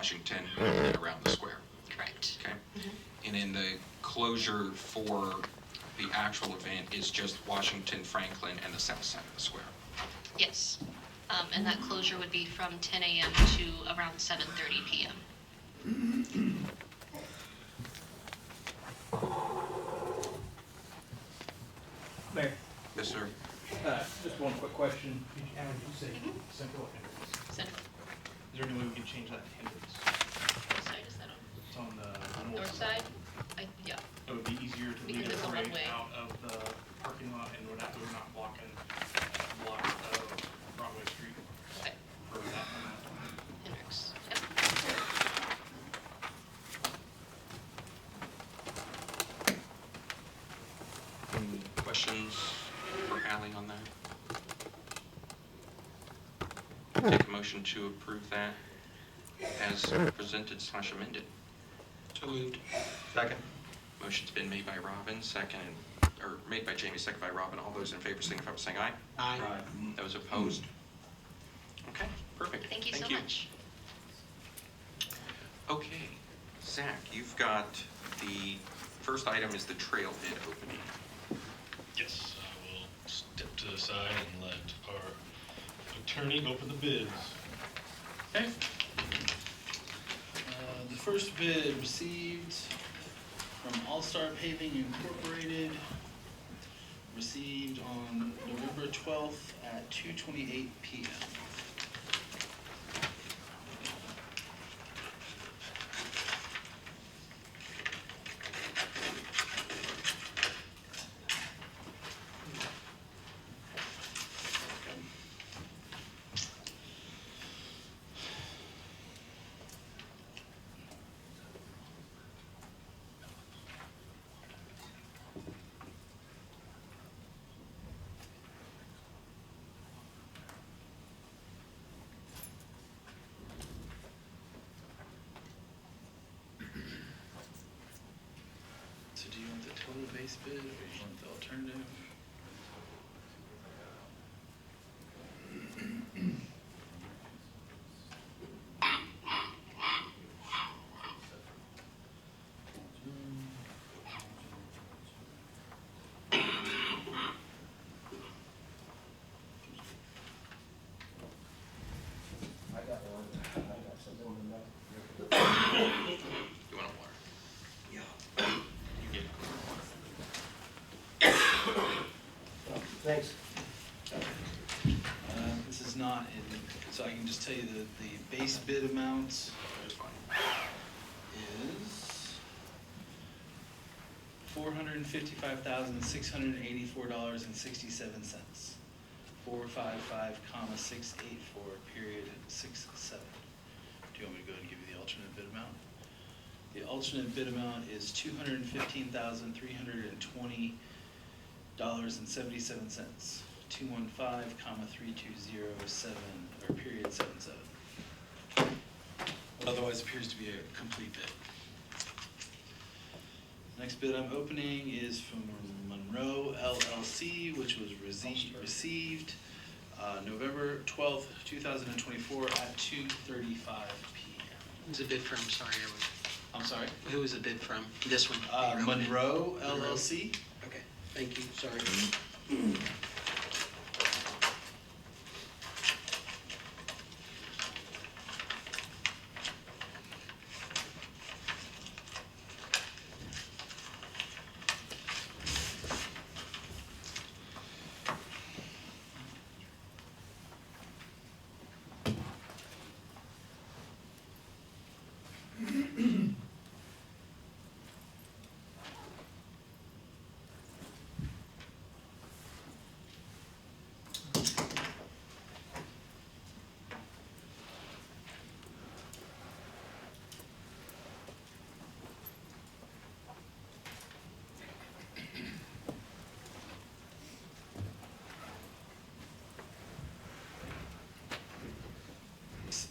Washington and around the square. Correct. Okay? And then the closure for the actual event is just Washington, Franklin, and the south side of the square. Yes. And that closure would be from 10 a.m. to around 7:30 p.m. Mayor, Yes, sir. just one quick question. Did you say central or Hendricks? Central. Is there any way we can change that to Hendricks? What side is that on? It's on the North side? Yeah. It would be easier to lead Because a it's a parade one-way. out of the parking lot and we're not blocking a block of Broadway Street Okay. for that one. Hendricks. Yep. Any questions for Ally on that? Take a motion to approve that as presented / amended. So moved. Second. Motion's been made by Robin, made by Jamie, second by Robin. All those in favor signify by saying aye. Aye. Those opposed? Okay, perfect. Thank you so much. Okay, Zach, you've got the first item is the trail bid opening. Yes, I will step to the side and let our attorney open the bids. Okay. The first bid received from All Star Paving Incorporated, received on November 12th at 2:28 p.m. So do you want the total base bid or do you want the alternative? You want a water? Yeah. You get Thanks. This is not in, so I can just tell you the base bid amount That's fine. is $455,684.67. 455, 684, period, 67. Do you want me to go ahead and give you the alternate bid amount? The alternate bid amount is $215,320.77. 215, 3207, or period 77. Otherwise appears to be a complete bid. Next bid I'm opening is from Monroe LLC, which was received November 12th, 2024 at 2:35 p.m. Who's the bid from? Sorry, I'm sorry? who was the bid from? This one? Monroe LLC. Okay, thank you, sorry.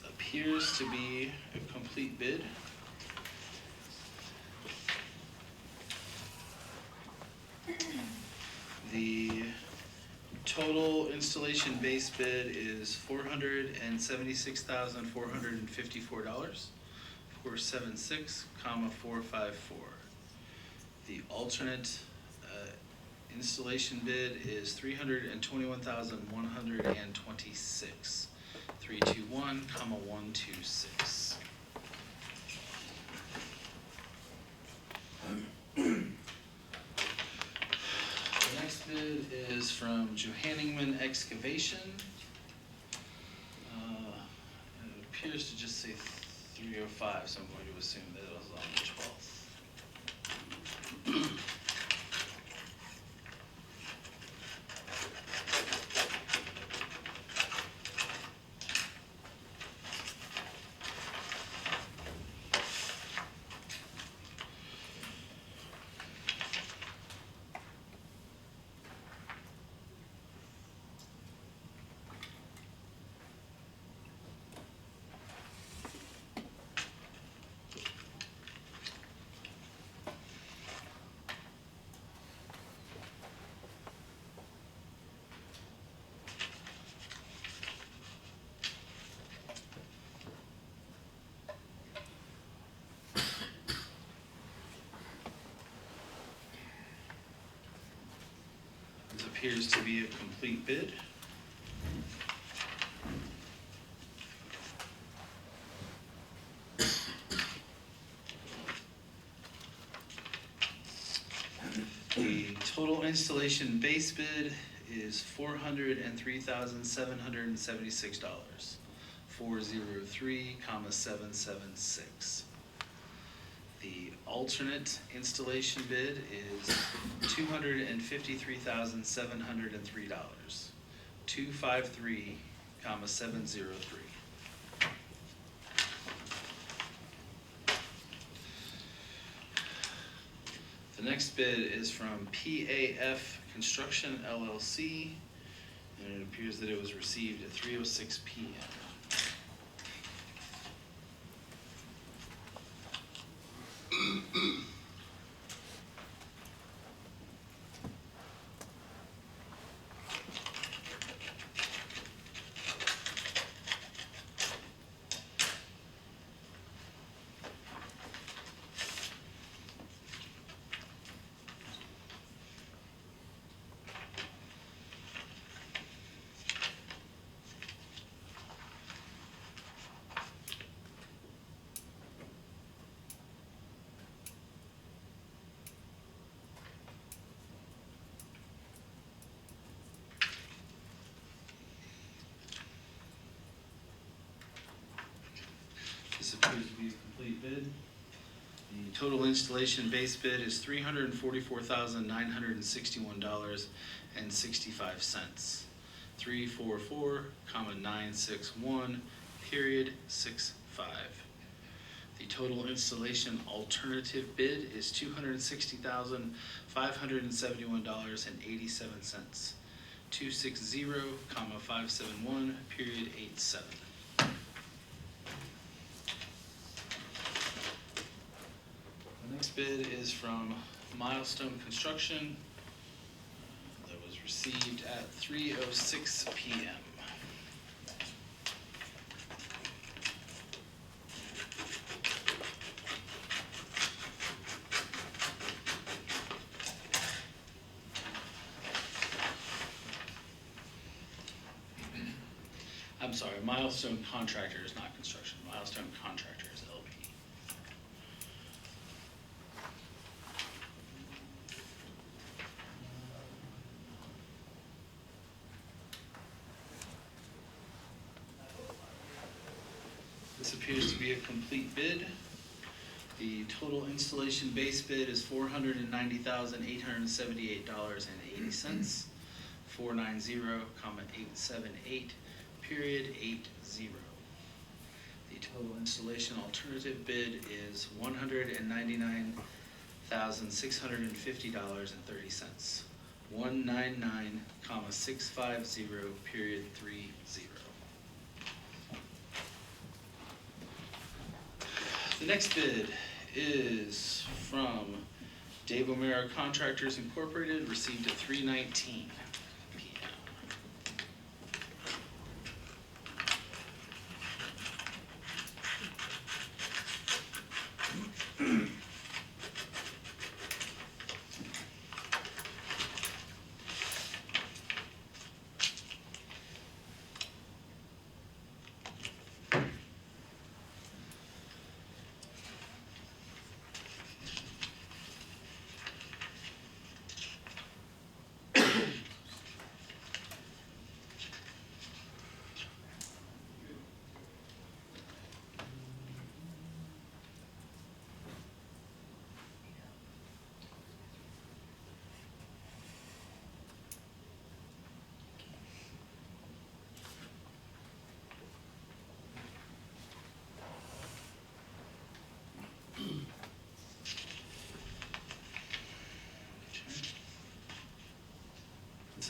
Appears to be a complete bid. The total installation base bid is $476,454. 476, 454. The alternate installation bid is $321,126. 321, 126. The next bid is from Johanningman Excavation. It appears to just say 305, so I'm going to assume that it was on the 12th. This appears to be a complete bid. The total installation base bid is $403,776. 403,776. The alternate installation bid is $253,703. 253,703. The next bid is from PAF Construction LLC, and it appears that it was received at 3:06 p.m. This appears to be a complete bid. The total installation base bid is $344,961.65. 344,961, period, 65. The total installation alternative bid is $260,571.87. 260,571, period, 87. The next bid is from Milestone Construction that was received at 3:06 p.m. I'm sorry, Milestone Contractors, not construction. Milestone Contractors, LP. This appears to be a complete bid. The total installation base bid is $490,878.80. 490,878, period, 80. The total installation alternative bid is $199,650.30. 199,650, period, 30. The next bid is from Dave O'Mara Contractors Incorporated, received at 3:19 p.m.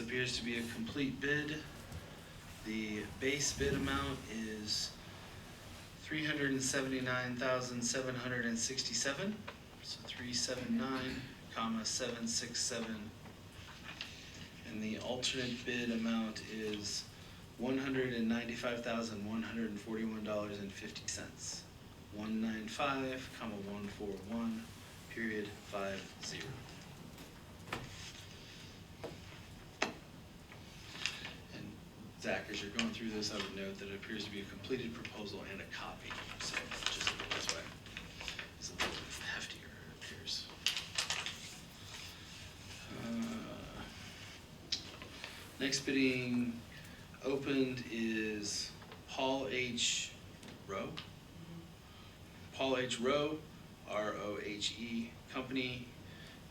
This appears to be a complete bid. The base bid amount is $379,767, so 379, comma 767. And the alternate bid amount is $195,141.50. 195, comma 141, period 50. And Zach, as you're going through this, I would note that it appears to be a completed proposal and a copy, so just that's why it's a little bit heftier, it appears. Next bidding opened is Paul H. Rowe. Paul H. Rowe, R-O-H-E Company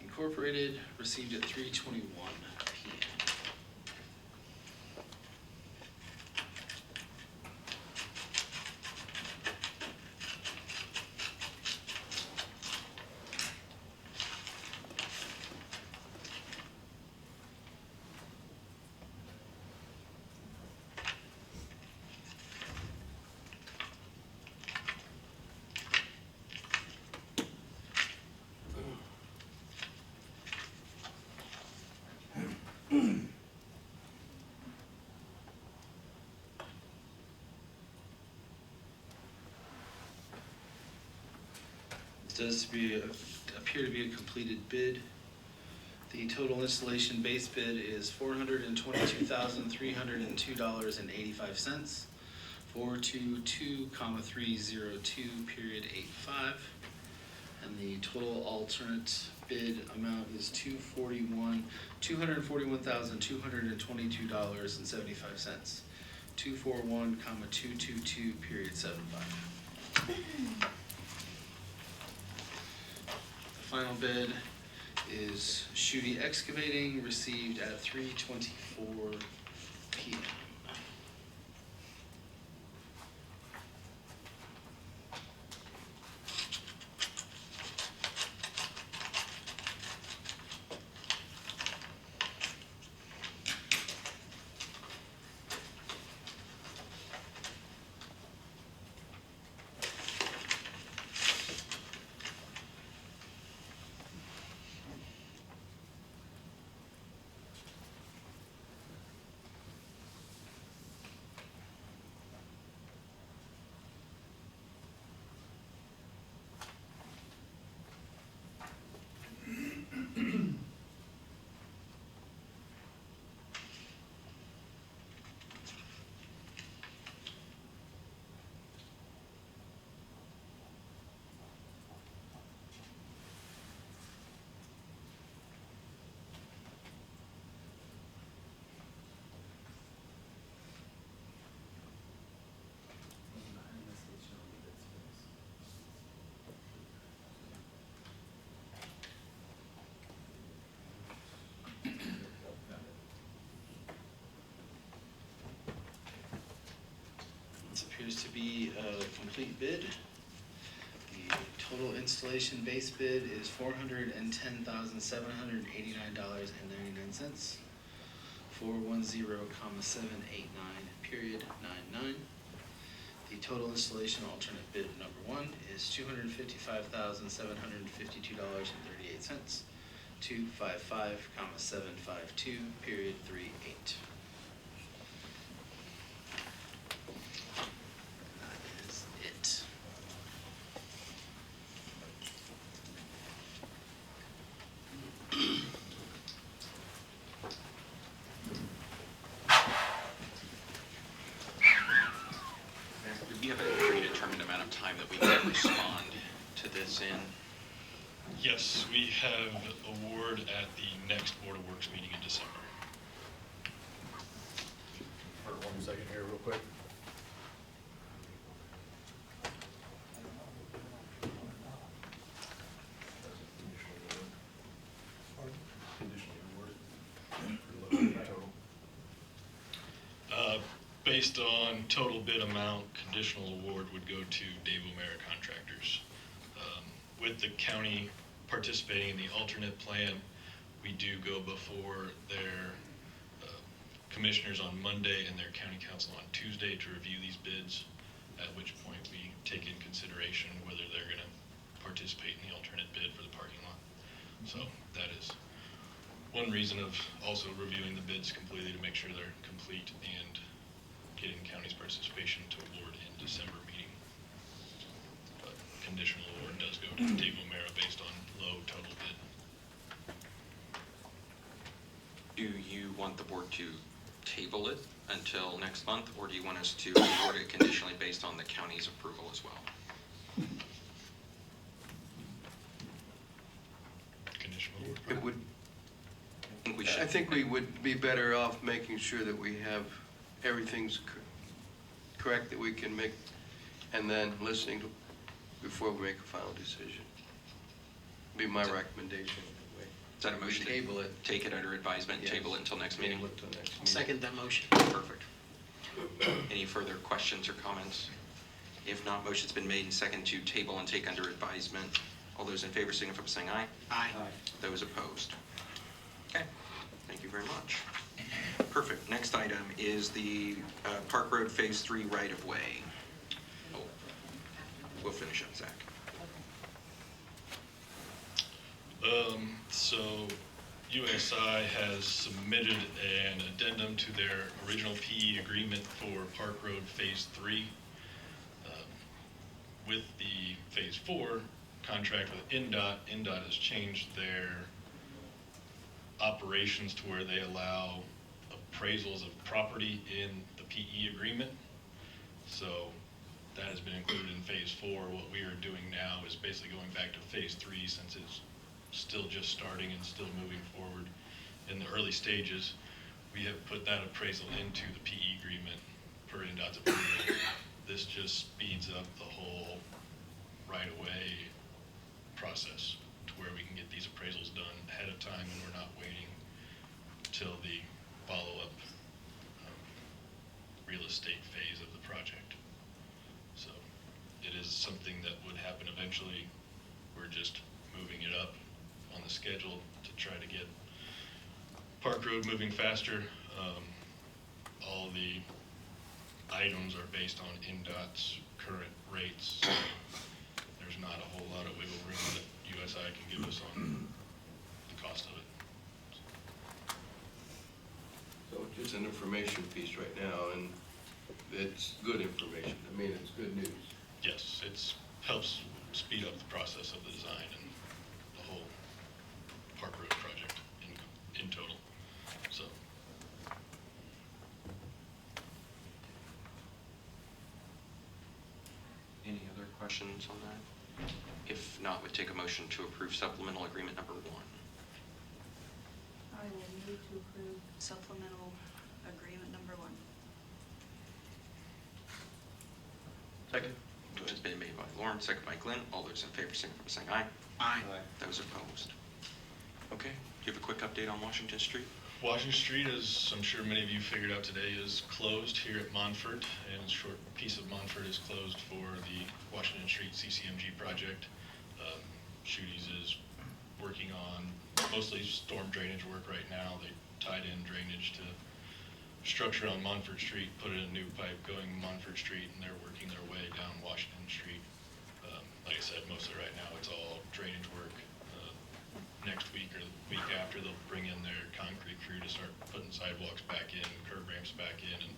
Incorporated, received at 3:21 p.m. Does appear to be a completed bid. The total installation base bid is $422,302.85. 422,302, period 85. And the total alternate bid amount is $241,222.75. 241, 222, period 75. The final bid is Shooty Excavating, received at 3:24 p.m. This appears to be a complete bid. The total installation base bid is $410,789.99. 410,789, period 99. The total installation alternate bid number 1 is $255,752.38. 255,752, period 38. That is it. Do we have a predetermined amount of time that we can respond to this in? Yes, we have award at the next Board of Works meeting in December. Hold on 1 second here real quick. Conditional award. Based on total bid amount, conditional award would go to Dave O'Mara Contractors. With the county participating in the alternate plan, we do go before their commissioners on Monday and their county council on Tuesday to review these bids, at which point we take in consideration whether they're going to participate in the alternate bid for the parking lot. So that is one reason of also reviewing the bids completely, to make sure they're complete and getting county's participation to award in December meeting. But conditional award does go to Dave O'Mara based on low total bid. Do you want the board to table it until next month, or do you want us to award it conditionally based on the county's approval as well? Conditional award. It would, I think we should. I think we would be better off making sure that we have everything's correct, that we can make, and then listening to, before we make a final decision. Be my recommendation. Is that a motion to Table it. take it under advisement, Yes. table it until next meeting? Table it till next I'll meeting. second that motion. Perfect. Any further questions or comments? If not, motion's been made and seconded to table and take under advisement. All those in favor signify by saying aye. Aye. Those opposed? Okay, thank you very much. Perfect. Next item is the Park Road Phase 3 right-of-way. Oh, we'll finish up, Zach. So USI has submitted an addendum to their original PE agreement for Park Road Phase 3. With the Phase 4 contract with NDOT has changed their operations to where they allow appraisals of property in the PE agreement. So that has been included in Phase 4. What we are doing now is basically going back to Phase 3, since it's still just starting and still moving forward in the early stages. We have put that appraisal into the PE agreement per NDOT's approval. This just speeds up the whole right-of-way process to where we can get these appraisals done ahead of time, and we're not waiting till the follow-up real estate phase of the project. So it is something that would happen eventually. We're just moving it up on the schedule to try to get Park Road moving faster. All the items are based on NDOT's current rates. There's not a whole lot of wiggle room that USI can give us on the cost of it. So it's just an information piece right now, and it's good information. I mean, it's good news. Yes, it helps speed up the process of the design and the whole Park Road project in total. So, Any other questions on that? If not, we'd take a motion to approve supplemental agreement number 1. I will move to approve supplemental agreement number 1. Second. Motion's been made by Lauren, second by Glenn. All those in favor signify by saying aye. Aye. Those opposed? Okay, do you have a quick update on Washington Street? Washington Street, as I'm sure many of you figured out today, is closed here at Montfort, and a short piece of Montfort is closed for the Washington Street CCMG project. Shooties is working on mostly storm drainage work right now. They tied in drainage to structure on Montfort Street, put in a new pipe going Montfort Street, and they're working their way down Washington Street. Like I said, mostly right now it's all drainage work. Next week or the week after, they'll bring in their concrete crew to start putting sidewalks back in, curb ramps back in, and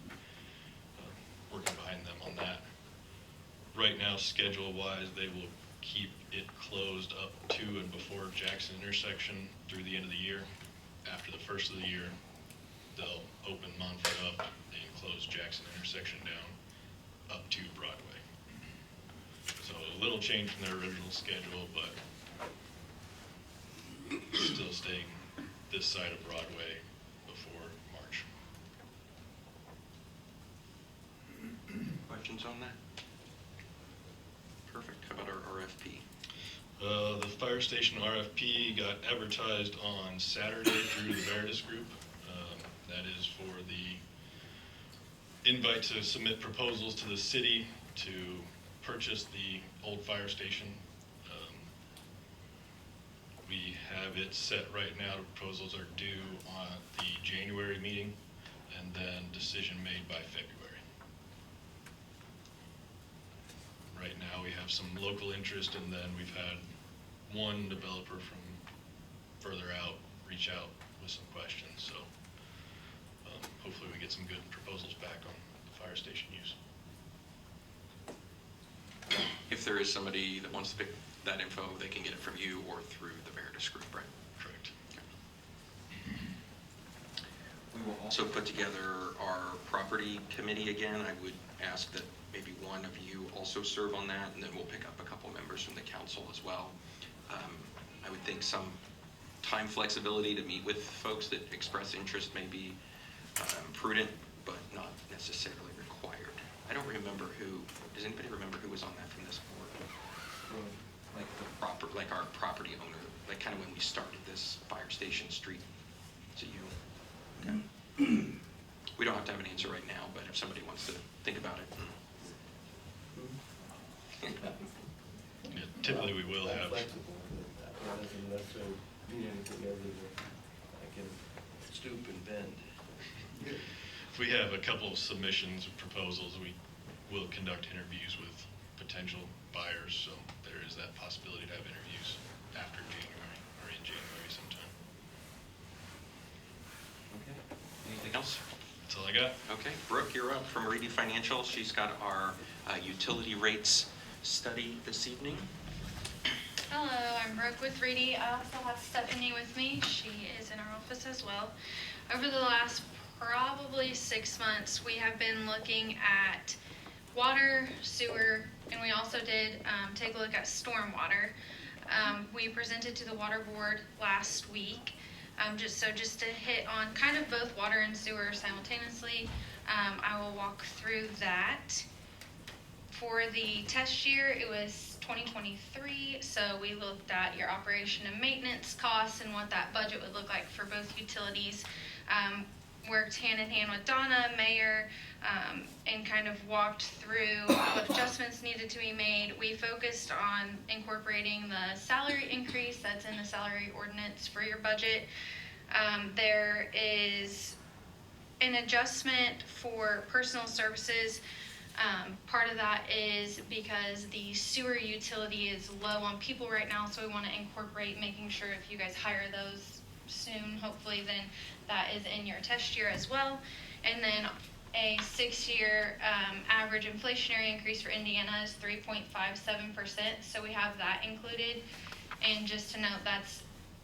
working behind them on that. Right now, schedule-wise, they will keep it closed up to and before Jackson intersection through the end of the year. After the first of the year, they'll open Montfort up and close Jackson intersection down up to Broadway. So a little change from their original schedule, but still staying this side of Broadway before March. Questions on that? Perfect. How about our RFP? The fire station RFP got advertised on Saturday through the Veritas Group. That is for the invite to submit proposals to the city to purchase the old fire station. We have it set right now. The proposals are due on the January meeting. and then decision made by February. Right now, we have some local interest, and then we've had one developer from further out reach out with some questions, so hopefully we get some good proposals back on the fire station use. If there is somebody that wants to pick that info, they can get it from you or through the Veritas group, right? Correct. We will also put together our property committee again. I would ask that maybe one of you also serve on that, and then we'll pick up a couple members from the council as well. I would think some time flexibility to meet with folks that express interest may be prudent, but not necessarily required. I don't remember does anybody remember who was on that from this board? Like our property owner, like kind of when we started this fire station street. Is it you? Okay. We don't have to have an answer right now, but if somebody wants to think about it. Yeah, typically, we will I'm have. flexible with that. That doesn't necessarily mean anything other than I can Stoop and bend. If we have a couple of submissions or proposals, we will conduct interviews with potential buyers, so there is that possibility to have interviews after January or in January sometime. Okay. Anything else? That's all I got. Okay, Brooke, you're up from Reedy Financial. She's got our utility rates study this evening. Hello, I'm Brooke with Reedy. I also have Stephanie with me. She is in our office as well. Over the last probably 6 months, we have been looking at water, sewer, and we also did take a look at stormwater. We presented to the water board last week. Just to hit on kind of both water and sewer simultaneously, I will walk through that. For the test year, it was 2023, so we looked at your operation and maintenance costs and what that budget would look like for both utilities. Worked hand in hand with Donna, Mayor, and kind of walked through what adjustments needed to be made. We focused on incorporating the salary increase that's in the salary ordinance for your budget. There is an adjustment for personal services. Part of that is because the sewer utility is low on people right now, so we want to incorporate making sure if you guys hire those soon, hopefully, then that is in your test year as well. And then a 6-year average inflationary increase for Indiana is 3.57%, so we have that included. And just to note, that's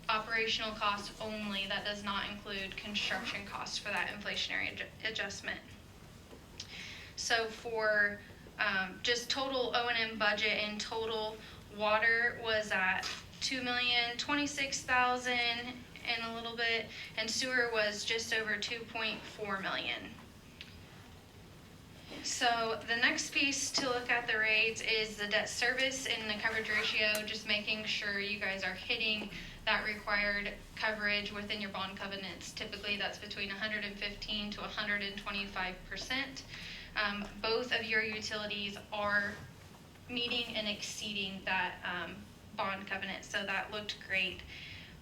operational costs only. That does not include construction costs for that inflationary adjustment. So for just total O&M budget in total, water was at $2,026,000 and a little bit, and sewer was just over $2.4 million. So the next piece to look at the rates is the debt service and the coverage ratio, just making sure you guys are hitting that required coverage within your bond covenants. Typically that's between 115 to 125%. Both of your utilities are meeting and exceeding that bond covenant, so that looked great.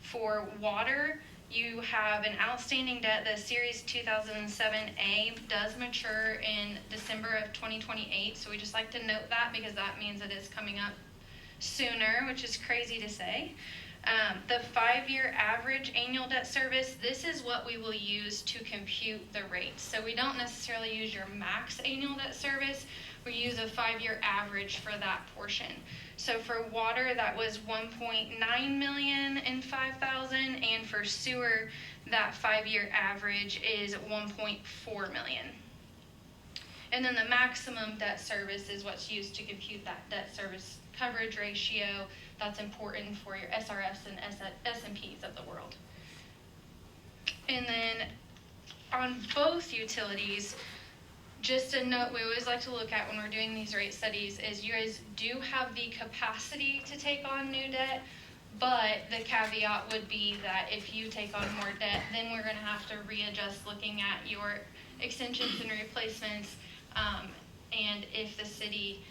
For water, you have an outstanding debt. The Series 2007A does mature in December of 2028, so we just like to note that because that means it is coming up sooner, which is crazy to say. The 5-year average annual debt service, this is what we will use to compute the rates. So we don't necessarily use your max annual debt service, we use a 5-year average for that portion. So for water, that was $1.9 million in 5,000, and for sewer, that 5-year average is $1.4 million. And then the maximum debt service is what's used to compute that debt service coverage ratio. That's important for your SRS and S&Ps of the world. And then on both utilities, just a note we always like to look at when we're doing these rate studies is you guys do have the capacity to take on new debt, but the caveat would be that if you take on more debt, then we're going to have to readjust looking at your extensions and replacements, and if the city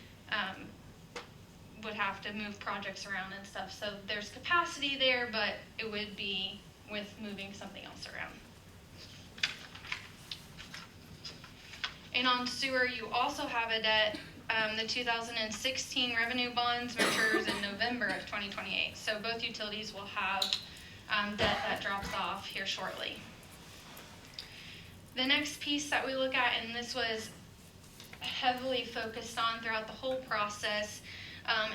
would have to move projects around and stuff. So there's capacity there, but it would be with moving something else around. And on sewer, you also have a debt. The 2016 revenue bonds matures in November of 2028. So both utilities will have debt that drops off here shortly. The next piece that we look at, and this was heavily focused on throughout the whole process,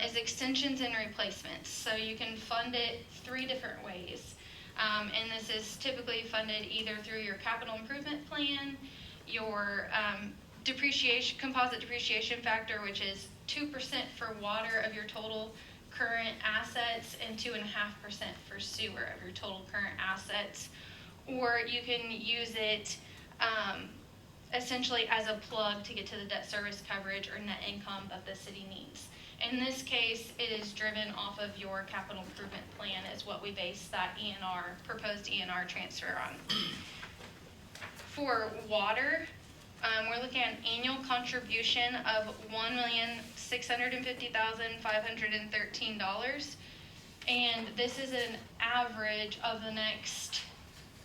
is extensions and replacements. So you can fund it 3 different ways. And this is typically funded either through your capital improvement plan, your composite depreciation factor, which is 2% for water of your total current assets and 2.5% for sewer of your total current assets. Or you can use it essentially as a plug to get to the debt service coverage or net income that the city needs. In this case, it is driven off of your capital improvement plan is what we base that proposed ENR transfer on. For water, we're looking at an annual contribution of $1,650,513. And this is an average of the next,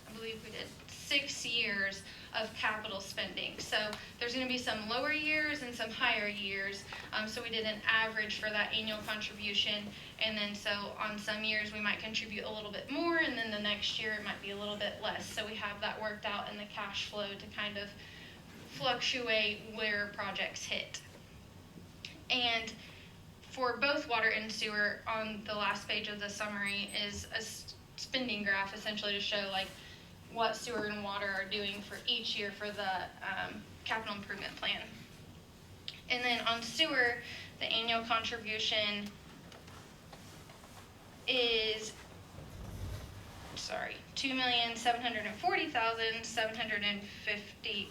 I believe we did 6 years of capital spending. So there's going to be some lower years and some higher years. So we did an average for that annual contribution. And then so on some years we might contribute a little bit more, and then the next year it might be a little bit less. So we have that worked out in the cash flow to kind of fluctuate where projects hit. And for both water and sewer, on the last page of the summary is a spending graph essentially to show like what sewer and water are doing for each year for the capital improvement plan. And then on sewer, the annual contribution is, $2,740,750.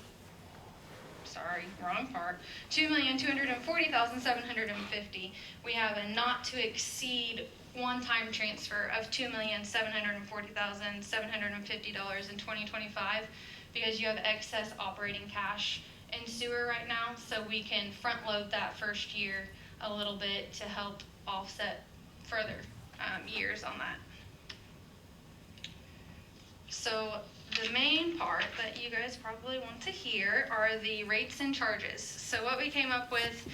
Sorry, wrong part. $2,240,750. We have a not to exceed one-time transfer of $2,740,750 in 2025 because you have excess operating cash in sewer right now, so we can front load that first year a little bit to help offset further years on that. So the main part that you guys probably want to hear are the rates and charges. So what we came up with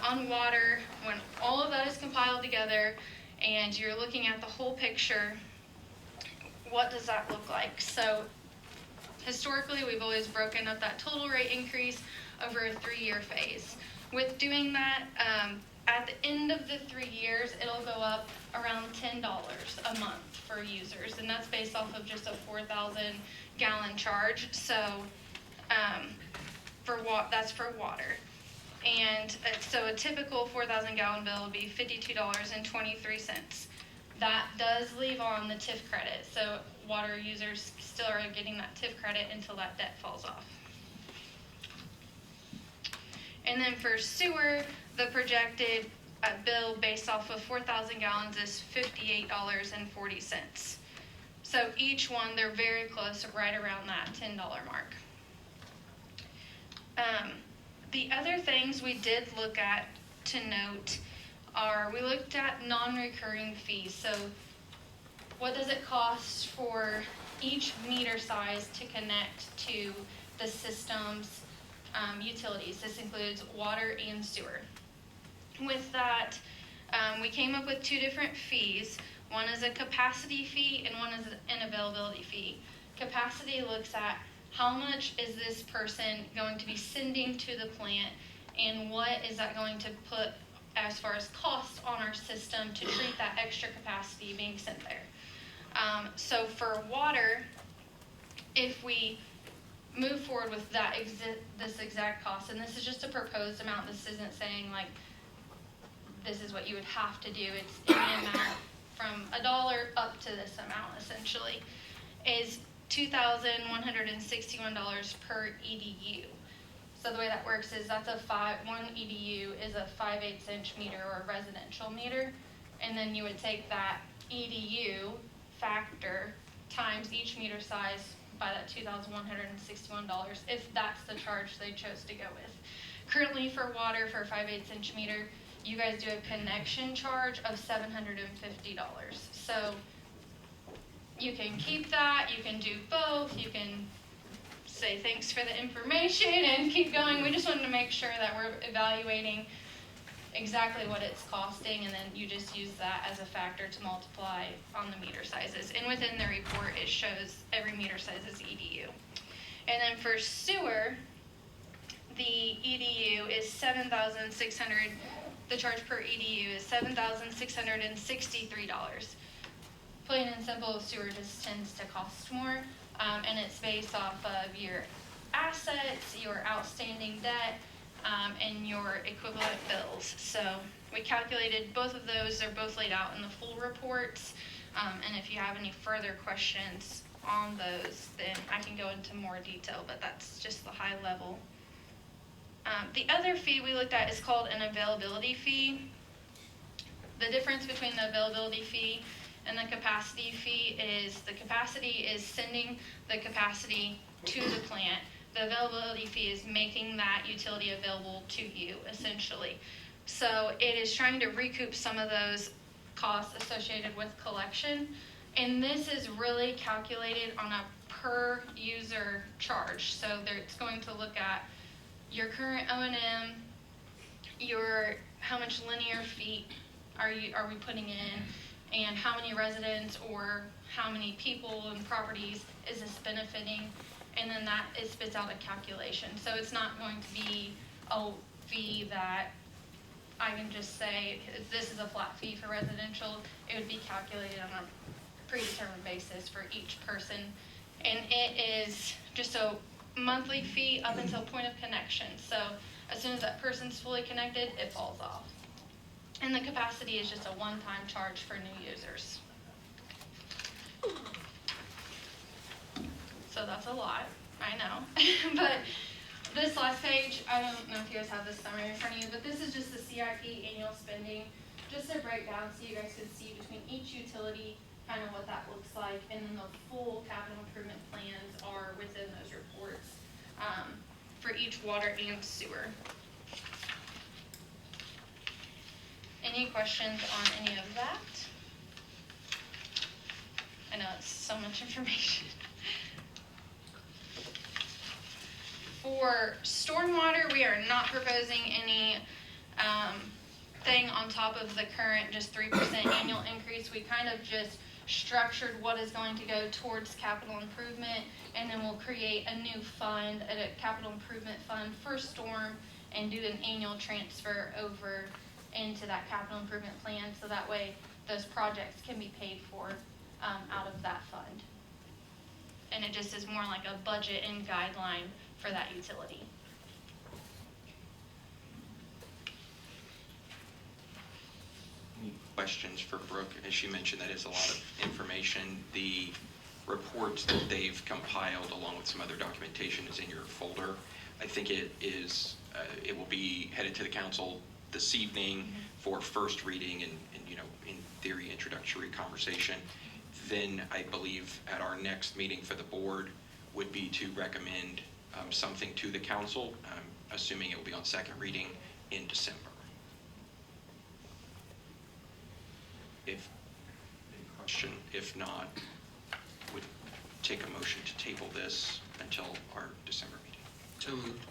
on water, when all of that is compiled together and you're looking at the whole picture, what does that look like? So historically, we've always broken up that total rate increase over a 3-year phase. With doing that, at the end of the 3 years, it'll go up around $10 a month for users, and that's based off of just a 4,000-gallon charge. So that's for water. And so a typical 4,000-gallon bill would be $52.23. That does leave on the TIF credit, so water users still are getting that TIF credit until that debt falls off. And then for sewer, the projected bill based off of 4,000 gallons is $58.40. So each one, they're very close, right around that $10 mark. The other things we did look at to note are, we looked at non-recurring fees. So what does it cost for each meter size to connect to the system's utilities? This includes water and sewer. With that, we came up with 2 different fees. One is a capacity fee and one is an availability fee. Capacity looks at how much is this person going to be sending to the plant, and what is that going to put as far as cost on our system to treat that extra capacity being sent there. So for water, if we move forward with that this exact cost, and this is just a proposed amount, this isn't saying like this is what you would have to do, it's in the amount from $1 up to this amount essentially, is $2,161 per EDU. So the way that works is that's one EDU is a 5/8 inch meter or residential meter, and then you would take that EDU factor times each meter size by that $2,161 if that's the charge they chose to go with. Currently for water, for a 5/8 inch meter, you guys do a connection charge of $750. So you can keep that, you can do both, you can say thanks for the information and keep going. We just wanted to make sure that we're evaluating exactly what it's costing, and then you just use that as a factor to multiply on the meter sizes. And within the report, it shows every meter size is EDU. And then for sewer, the EDU is $7,600. The charge per EDU is $7,663. Plain and simple, sewer just tends to cost more, and it's based off of your assets, your outstanding debt, and your equivalent bills. So we calculated both of those. They're both laid out in the full reports. And if you have any further questions on those, then I can go into more detail, but that's just the high level. The other fee we looked at is called an availability fee. The difference between the availability fee and the capacity fee is the capacity is sending the capacity to the plant. The availability fee is making that utility available to you, essentially. So it is trying to recoup some of those costs associated with collection. And this is really calculated on a per user charge. So it's going to look at your current O&M, how much linear feet are we putting in, and how many residents or how many people and properties is this benefiting, and then it spits out a calculation. So it's not going to be a fee that I can just say this is a flat fee for residential. It would be calculated on a predetermined basis for each person, and it is just a monthly fee up until point of connection. So as soon as that person's fully connected, it falls off. And the capacity is just a one-time charge for new users. So that's a lot, I know. But this last page, I don't know if you guys have this summary in front of you, but this is just the CIP annual spending, just to break down so you guys can see between each utility kind of what that looks like, and then the full capital improvement plans are within those reports for each water and sewer. Any questions on any of that? I know it's so much information. For stormwater, we are not proposing any thing on top of the current just 3% annual increase. We kind of just structured what is going to go towards capital improvement, and then we'll create a new fund, a capital improvement fund for storm, and do an annual transfer over into that capital improvement plan, so that way those projects can be paid for out of that fund. And it just is more like a budget and guideline for that utility. Any questions for Brooke? As she mentioned, that is a lot of information. The reports that they've compiled along with some other documentation is in your folder. I think it will be headed to the council this evening for first reading and in theory introductory conversation. Then I believe at our next meeting for the board would be to recommend something to the council, assuming it will be on second reading in December. If any question, if not, would take a motion to table this until our December meeting. So moved.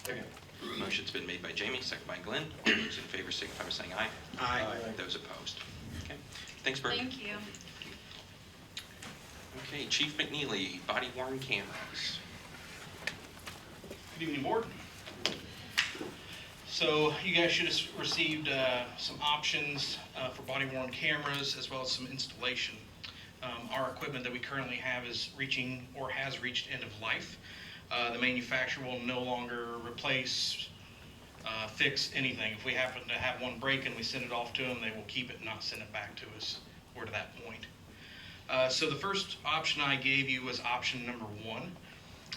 Second. Motion's been made by Jamie, second by Glenn. All those in favor signify by saying aye. Aye. Those opposed. Okay. Thanks, Brooke. Thank you. Okay, Chief McNeely, body worn cameras. Good evening, board. So you guys should have received some options for body-worn cameras as well as some installation. Our equipment that we currently have is reaching or has reached end of life. The manufacturer will no longer replace, fix anything. If we happen to have one break and we send it off to them, they will keep it and not send it back to us or to that point. So the first option I gave you was option number 1,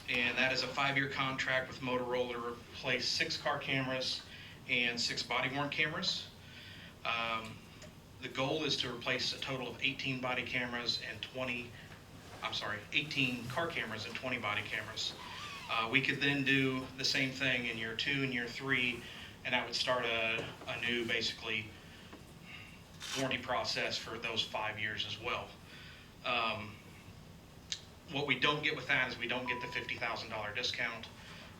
and that is a 5-year contract with Motorola to replace 6 car cameras and 6 body-worn cameras. The goal is to replace a total of 18 body cameras and 18 car cameras and 20 body cameras. We could then do the same thing in year 2 and year 3, and that would start a new, basically, warranty process for those 5 years as well. What we don't get with that is we don't get the $50,000 discount,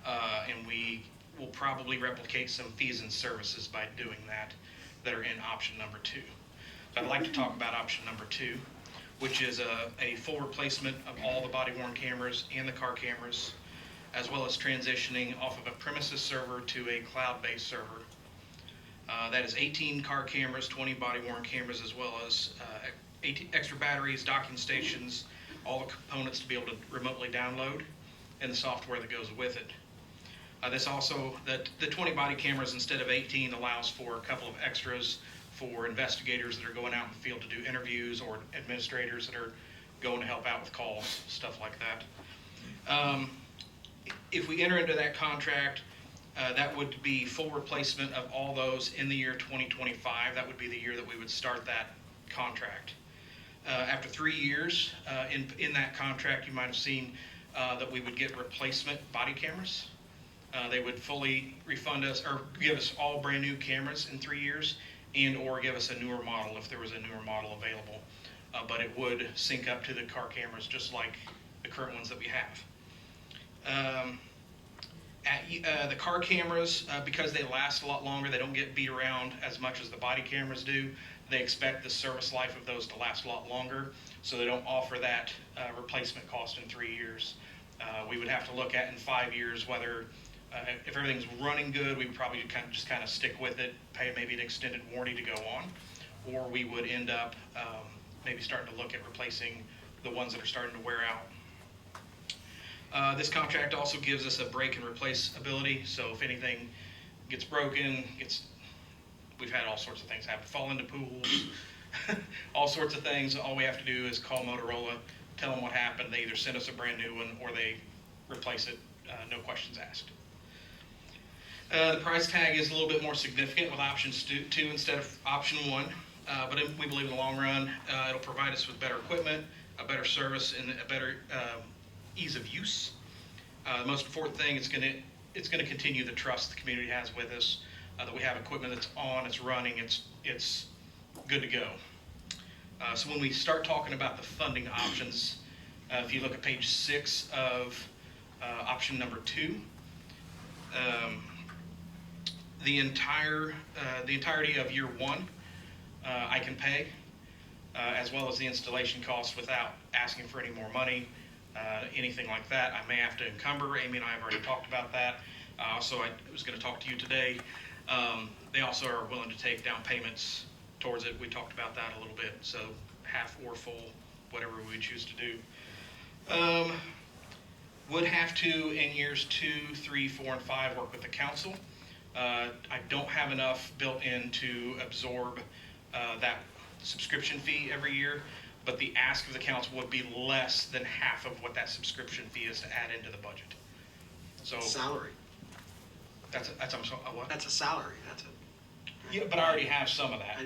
and we will probably replicate some fees and services by doing that are in option number 2. So I'd like to talk about option number 2, which is a full replacement of all the body-worn cameras and the car cameras, as well as transitioning off of a premises server to a cloud-based server. That is 18 car cameras, 20 body-worn cameras, as well as 18 extra batteries, docking stations, all the components to be able to remotely download, and the software that goes with it. This also, the 20 body cameras instead of 18 allows for a couple of extras for investigators that are going out in the field to do interviews, or administrators that are going to help out with calls, stuff like that. If we enter into that contract, that would be full replacement of all those in the year 2025. That would be the year that we would start that contract. After 3 years in that contract, you might have seen that we would get replacement body cameras. They would fully refund us or give us all brand new cameras in 3 years, and or give us a newer model if there was a newer model available. But it would sync up to the car cameras just like the current ones that we have. The car cameras, because they last a lot longer, they don't get beat around as much as the body cameras do. They expect the service life of those to last a lot longer, so they don't offer that replacement cost in 3 years. We would have to look at in 5 years whether, if everything's running good, we would probably just kind of stick with it, pay maybe an extended warranty to go on, or we would end up maybe starting to look at replacing the ones that are starting to wear out. This contract also gives us a break and replace ability, so if anything gets broken, we've had all sorts of things happen, fall into pools, all sorts of things. All we have to do is call Motorola, tell them what happened. They either send us a brand new one or they replace it, no questions asked. The price tag is a little bit more significant with option 2 instead of option 1, but we believe in the long run it'll provide us with better equipment, a better service, and a better ease of use. The most important thing, it's going to continue the trust the community has with us, that we have equipment that's on, it's running, it's good to go. So when we start talking about the funding options, if you look at page 6 of option number 2, the entirety of year 1 I can pay, as well as the installation costs without asking for any more money, anything like that. I may have to encumber. Amy and I have already talked about that. So I was going to talk to you today. They also are willing to take down payments towards it. We talked about that a little bit, so half or full, whatever we choose to do. Would have to, in years 2, 3, 4, and 5, work with the council. I don't have enough built in to absorb that subscription fee every year, but the ask of the council would be less than half of what that subscription fee is to add into the budget. So Salary. I'm sorry, what? That's a salary. That's a. Yeah, but I already have some of that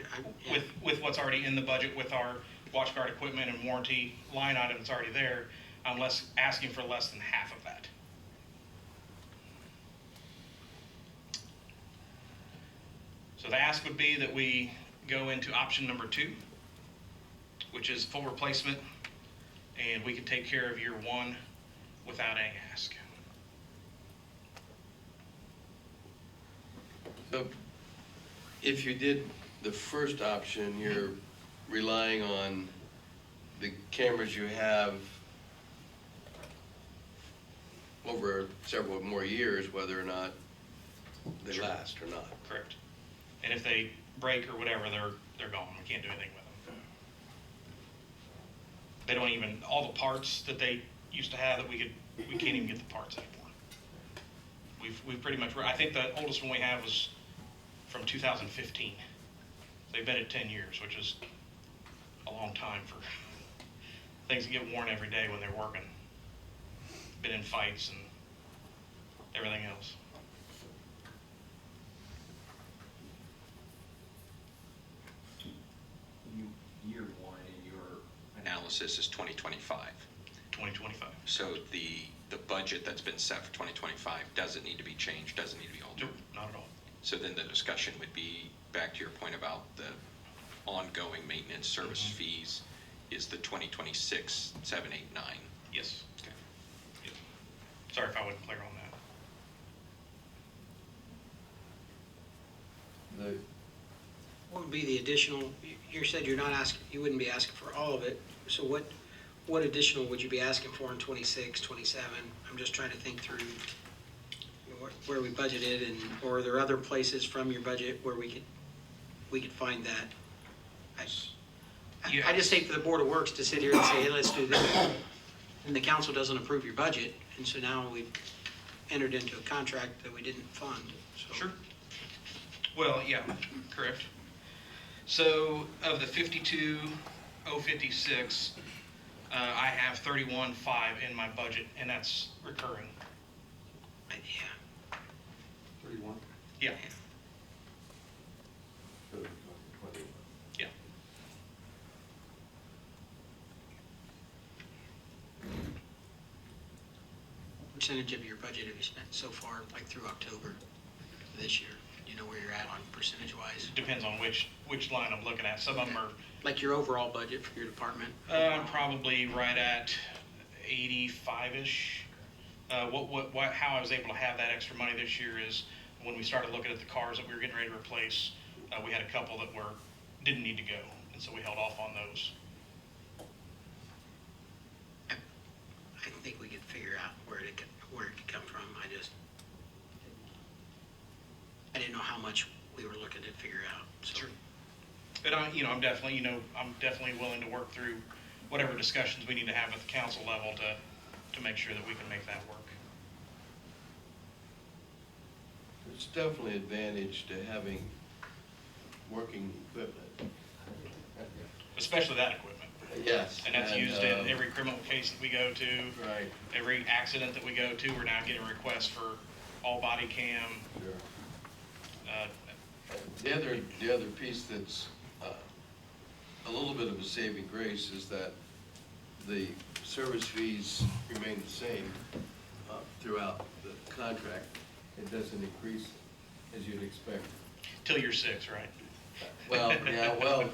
Yeah. with what's already in the budget with our watch guard equipment and warranty line item that's already there. I'm asking for less than half of that. So the ask would be that we go into option number 2, which is full replacement, and we can take care of year 1 without any ask. So if you did the first option, you're relying on the cameras you have over several more years, whether or not they last or not. Correct. And if they break or whatever, they're gone. We can't do anything with them. They don't even, all the parts that they used to have that we can't even get the parts anymore. We've pretty much, I think the oldest one we have was from 2015. They've been at 10 years, which is a long time for things that get worn every day when they're working. Been in fights and everything else. Year 1 in your analysis is 2025. 2025. So the budget that's been set for 2025 doesn't need to be changed, doesn't need to be altered. Nope, not at all. So then the discussion would be, back to your point about the ongoing maintenance service fees, is the 2026, 7, 8, 9. Yes. Okay. Yep. Sorry if I wasn't clear on that. The, What would be the additional, you said you're not asking, you wouldn't be asking for all of it, so what additional would you be asking for in 26, 27? I'm just trying to think through where we budgeted, and, or are there other places from your budget where we could find that? I just hate for the Board of Works to sit here and say, hey, let's do this, and the council doesn't approve your budget, and so now we've entered into a contract that we didn't fund, so. Sure. Well, yeah, correct. So of the 52,056, I have 31.5 in my budget, and that's recurring. Yeah. 31? Yeah, So 20. yeah. What percentage of your budget have you spent so far, like through October this year? Do you know where you're at on percentage-wise? Depends on which line I'm looking at. Some of them are Like your overall budget for your department? probably right at 85-ish. How I was able to have that extra money this year is when we started looking at the cars that we were getting ready to replace, we had a couple that didn't need to go, and so we held off on those. I think we could figure out where it could come from. I didn't know how much we were looking to figure out, so. Sure. But I'm definitely willing to work through whatever discussions we need to have at the council level to make sure that we can make that work. There's definitely advantage to having working equipment. Especially that equipment. Yes. And that's used in every criminal case that we go to. Right. Every accident that we go to, we're now getting requests for all body cam. Sure. Uh, The other piece that's a little bit of a saving grace is that the service fees remain the same throughout the contract. It doesn't increase as you'd expect. Till you're 6, right? Well, yeah, well,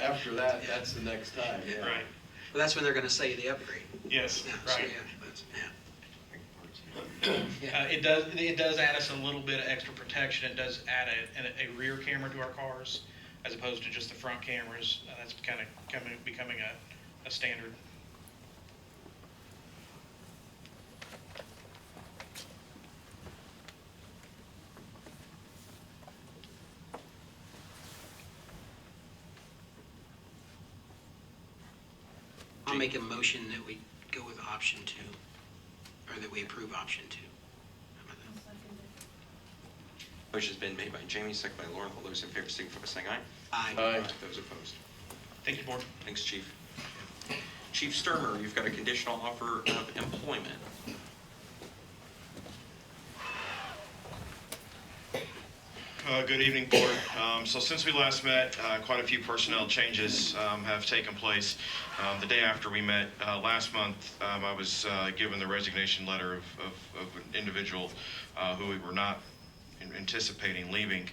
after that, that's the next time, yeah. Right. Well, that's when they're gonna say the upgrade. Yes, Yeah, so, right. yeah. It does add us a little bit of extra protection. It does add a rear camera to our cars as opposed to just the front cameras. That's kind of becoming a standard. I'll make a motion that we go with option 2, or that we approve option 2. How about that? Motion's been made by Jamie, second by Lauren. All those in favor signify by saying aye. Aye. Aye. Those opposed? Thank you, Board. Thanks, Chief. Chief Sturmer, you've got a conditional offer of employment. Good evening, Board. So since we last met, quite a few personnel changes have taken place. The day after we met last month, I was given the resignation letter of an individual who we were not anticipating leaving,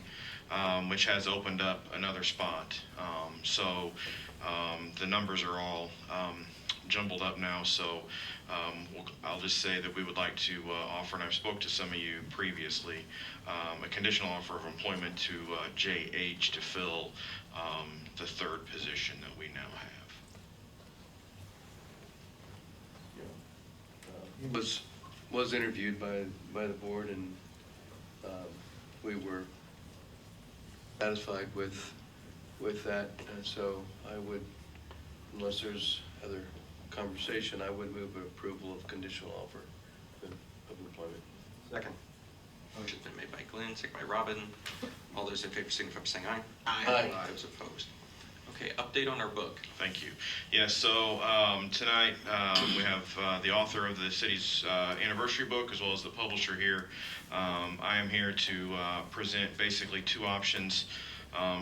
which has opened up another spot. So the numbers are all jumbled up now, so I'll just say that we would like to offer, and I've spoke to some of you previously, a conditional offer of employment to JH to fill the third position that we now have. He was interviewed by the board, and we were satisfied with that, and so I would, unless there's other conversation, I would move an approval of conditional offer of employment. Second. Motion's been made by Glenn, second by Robin. All those in favor signify by saying aye. Aye. Those opposed? Okay, update on our book. Thank you. Yes, so tonight we have the author of the city's anniversary book as well as the publisher here. I am here to present basically two options.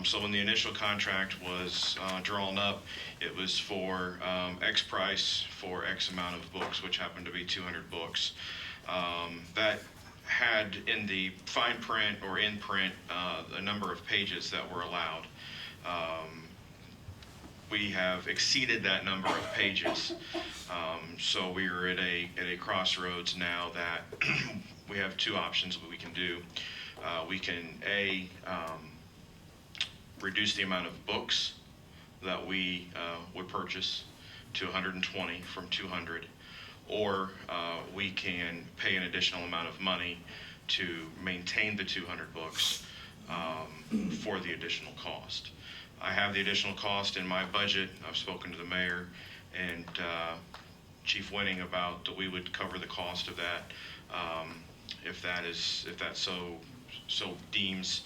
So when the initial contract was drawn up, it was for X price for X amount of books, which happened to be 200 books. That had in the fine print or in print a number of pages that were allowed. we have exceeded that number of pages. So we are at a crossroads now that we have two options what we can do. We can reduce the amount of books that we would purchase to 120 from 200, or we can pay an additional amount of money to maintain the 200 books for the additional cost. I have the additional cost in my budget. I've spoken to the mayor and Chief Winning about that we would cover the cost of that if that so deems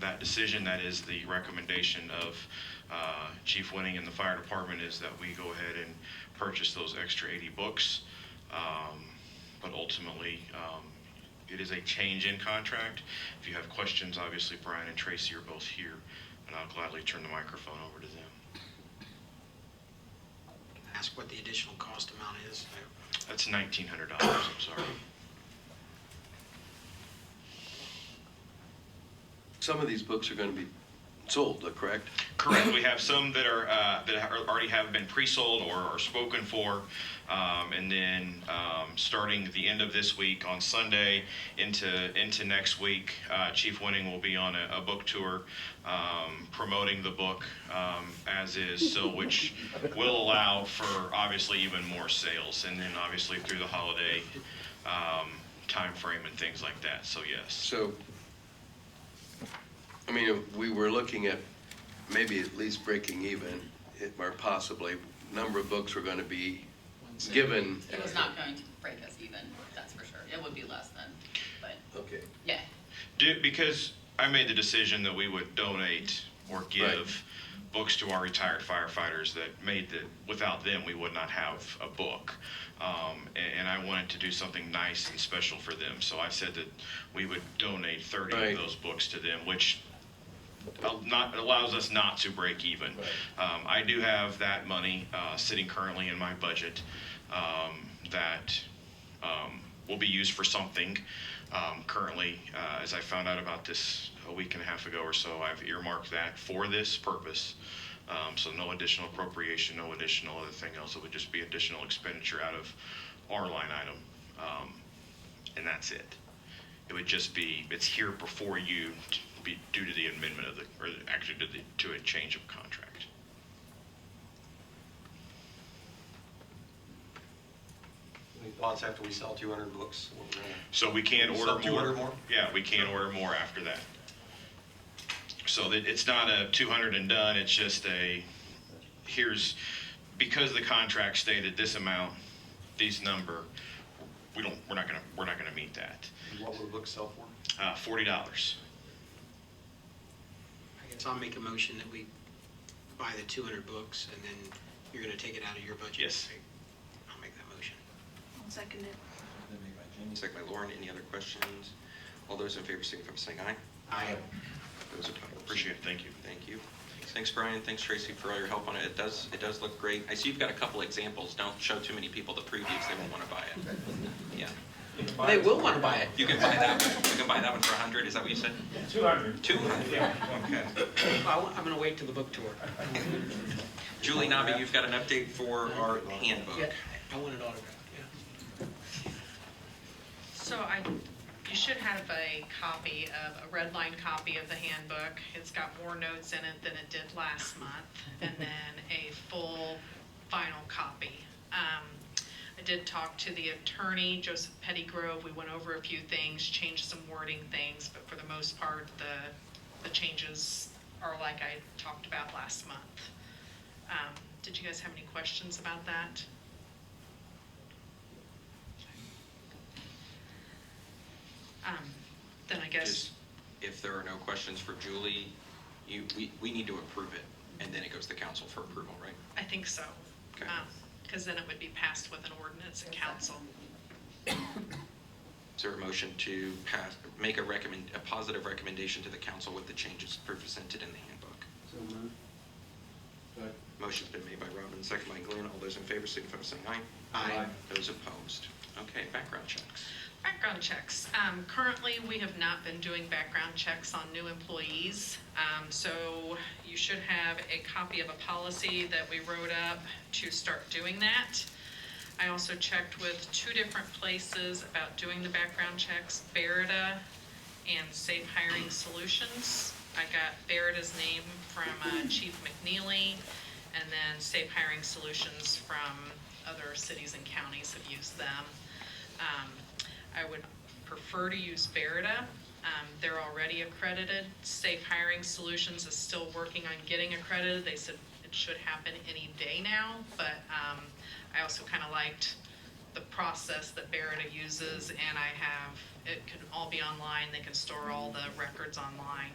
that decision. That is the recommendation of Chief Winning and the fire department, is that we go ahead and purchase those extra 80 books. But ultimately, it is a change in contract. If you have questions, obviously Brian and Tracy are both here, and I'll gladly turn the microphone over to them. Ask what the additional cost amount is. That's $1,900, I'm sorry. Some of these books are going to be sold, correct? Correct. We have some that already have been pre-sold or are spoken for, and then starting at the end of this week on Sunday into next week, Chief Winning will be on a book tour promoting the book as is, so which will allow for obviously even more sales, and then obviously through the holiday time frame and things like that. So yes. So, I mean, we were looking at maybe at least breaking even, or possibly, number of books were going to be given. It was not going to break us even, that's for sure. It would be less than, but Okay. yeah. Because I made the decision that we would donate or give books to our retired firefighters that without them we would not have a book. And I wanted to do something nice and special for them. So I said that we would donate 30 of those books to them, which allows us not to break even. I do have that money sitting currently in my budget that will be used for something. Currently, as I found out about this a week and a half ago or so, I've earmarked that for this purpose. So no additional appropriation, no additional other thing else. It would just be additional expenditure out of our line item, and that's it. It would just be, it's here before you be due to the amendment of or actually to a change of contract. Any thoughts after we sell 200 books? So we can order Sell 200 more? Yeah, we can order more after that. So that it's not a 200 and done, it's just because the contract stated this amount, this number, we're not gonna meet that. What will the books sell for? $40. I guess I'll make a motion that we buy the 200 books, and then you're going to take it out of your budget. Yes. I'll make that motion. I'll second it. Second by Lauren. Any other questions? All those in favor signify by saying aye. Aye. Those opposed? Appreciate it, thank you. Thank you. Thanks, Brian. Thanks, Tracy, for all your help on it. It does look great. I see you've got a couple examples. Don't show too many people the previews. They won't want to buy it. Yeah. They will want to buy it. You can buy that one. You can buy that one for 100. Is that what you said? 200. 200. Yeah. Okay. I'm going to wait till the book tour. Julie Nobby, you've got an update for our handbook. Yeah, I want it autographed, yeah. So you should have a red line copy of the handbook. It's got more notes in it than it did last month, and then a full final copy. I did talk to the attorney, Joseph Pettygrove. We went over a few things, changed some wording things, but for the most part, the changes are like I talked about last month. Did you guys have any questions about that? Then I guess. Just, if there are no questions for Julie, we need to approve it, and then it goes to council for approval, right? I think so. Okay. Because then it would be passed with an ordinance in council. Is there a motion to make a positive recommendation to the council with the changes presented in the handbook? So moved. Motion's been made by Robin, second by Glenn. All those in favor signify by saying aye. Aye. Those opposed? Okay, background checks. Background checks. Currently, we have not been doing background checks on new employees. So you should have a copy of a policy that we wrote up to start doing that. I also checked with 2 different places about doing the background checks, Berida and Safe Hiring Solutions. I got Berida's name from Chief McNeely, and then Safe Hiring Solutions from other cities and counties have used them. I would prefer to use Berida. They're already accredited. Safe Hiring Solutions is still working on getting accredited. They said it should happen any day now, but I also kind of liked the process that Berida uses, and it could all be online. They can store all the records online.